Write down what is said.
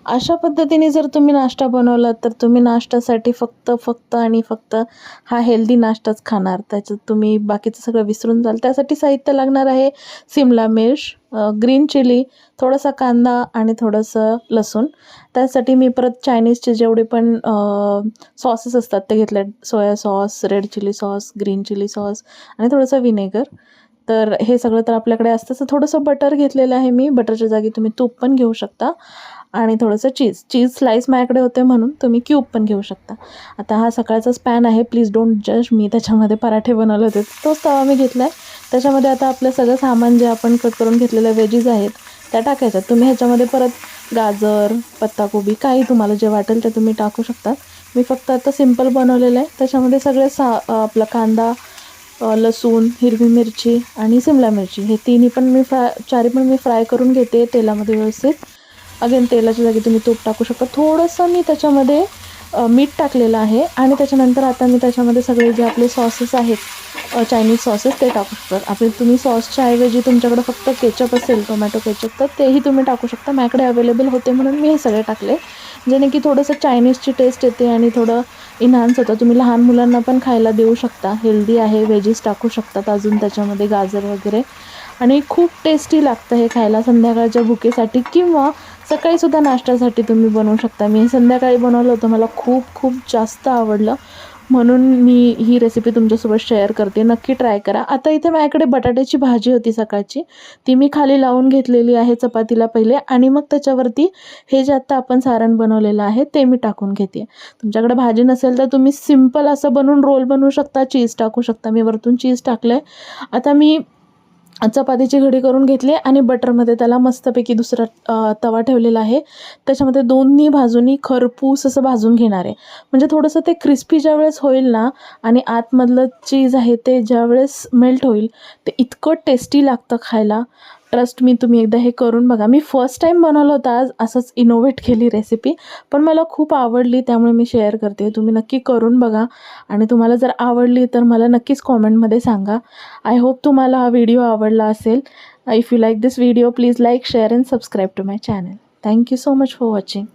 अशा पद्धतीने जर तुम्ही नाश्ता बनवला तर तुम्ही नाश्त्यासाठी फक्त आणि फक्त हा हेल्दी नाश्ताच खाणार. त्याच्यात तुम्ही बाकीचं सगळं विसरून जाल. त्यासाठी साहित्य लागणार आहे सिमला मिर्च, ग्रीन चिली, थोडासा कांदा आणि थोडंसं लसूण. त्यासाठी मी परत चायनीजचे जेवढे पण सॉसेस असतात ते घेतले. Soya sauce, red chilli sauce, green chilli sauce आणि थोडंसं व्हिनेगर. तर हे सगळं तर आपल्याकडे असतंच. थोडंसं बटर घेतलेलं आहे मी. बटरच्या जागी तुम्ही तूप पण घेऊ शकता आणि थोडंसं चीज स्लाईस माझ्याकडे होते म्हणून तुम्ही क्यूब पण घेऊ शकता. आता हा सकाळचाच पॅन आहे, प्लीज डोंट जज मी. त्याच्यामध्ये पराठे बनवले होते, तोच तवा मी घेतला आहे. त्याच्यामध्ये आता आपलं सगळं सामान जे आपण कट करून घेतलेल्या व्हेजीज आहेत त्या टाकायच्या. तुम्ही ह्याच्यामध्ये परत गाजर, पत्ताकोबी काही तुम्हाला जे वाटेल ते तुम्ही टाकू शकता. मी फक्त आता सिंपल बनवलेलं आहे. त्याच्यामध्ये सगळे आपला कांदा, लसूण, हिरवी मिरची आणि सिमला मिरची हे चारी पण मी फ्राय करून घेते तेलामध्ये व्यवस्थित. अगेन तेलाच्या जागी तुम्ही तूप टाकू शकता. थोडंसं मी त्याच्यामध्ये मीठ टाकलेलं आहे आणि त्याच्यानंतर आता मी त्याच्यामध्ये सगळे जे आपले सॉसेस आहेत चायनीज सॉसेस ते टाकू शकतात. आपले तुम्ही सॉसच्या ऐवजी तुमच्याकडे फक्त केचप असेल, टोमॅटो केचप, तर तेही तुम्ही टाकू शकता. माझ्याकडे अवेलेबल होते म्हणून मी हे सगळे टाकले, जेणे की थोडंसं चायनीजची टेस्ट येते आणि थोडं इन्हान्स होतं. तुम्ही लहान मुलांना पण खायला देऊ शकता. हेल्दी आहे, व्हेजीज टाकू शकतात अजून त्याच्यामध्ये गाजर वगैरे, आणि खूप टेस्टी लागतं हे खायला संध्याकाळच्या भुकेसाठी किंवा सकाळीसुद्धा नाश्त्यासाठी तुम्ही बनवू शकता. मी संध्याकाळी बनवलं होतं, मला खूप खूप जास्त आवडलं म्हणून मी ही रेसिपी तुमच्यासोबत शेअर करते. नक्की ट्राय करा. आता इथे माझ्याकडे बटाट्याची भाजी होती सकाळची, ती मी खाली लावून घेतलेली आहे चपातीला पहिले आणि मग त्याच्यावरती हे जे आत्ता आपण सारण बनवलेलं आहे ते मी टाकून घेते. तुमच्याकडे भाजी नसेल तर तुम्ही सिंपल असं बनवून रोल बनवू शकता, चीज टाकू शकता. मी वरतून चीज टाकलं आहे. आता मी चपातीची घडी करून घेतली आणि बटरमध्ये त्याला मस्तपैकी दुसरा तवा ठेवलेला आहे. त्याच्यामध्ये दोन्ही बाजूनी खरपूस असं भाजून घेणार आहे. म्हणजे थोडंसं ते क्रिस्पी ज्यावेळेस होईल ना आणि आतमधलं चीज आहे ते ज्यावेळेस मेल्ट होईल ते इतकं टेस्टी लागतं खायला. ट्रस्ट मी, तुम्ही एकदा हे करून बघा. मी फर्स्ट टाईम बनवलं होतं आज, असंच इनोव्हेट केली रेसिपी, पण मला खूप आवडली त्यामुळे मी शेअर करते. तुम्ही नक्की करून बघा आणि तुम्हाला जर आवडली तर मला नक्कीच कॉमेंटमध्ये सांगा. आय होप तुम्हाला हा व्हिडिओ आवडला असेल. If you like this video please like, share and subscribe to my channel. Thank you so much for watching.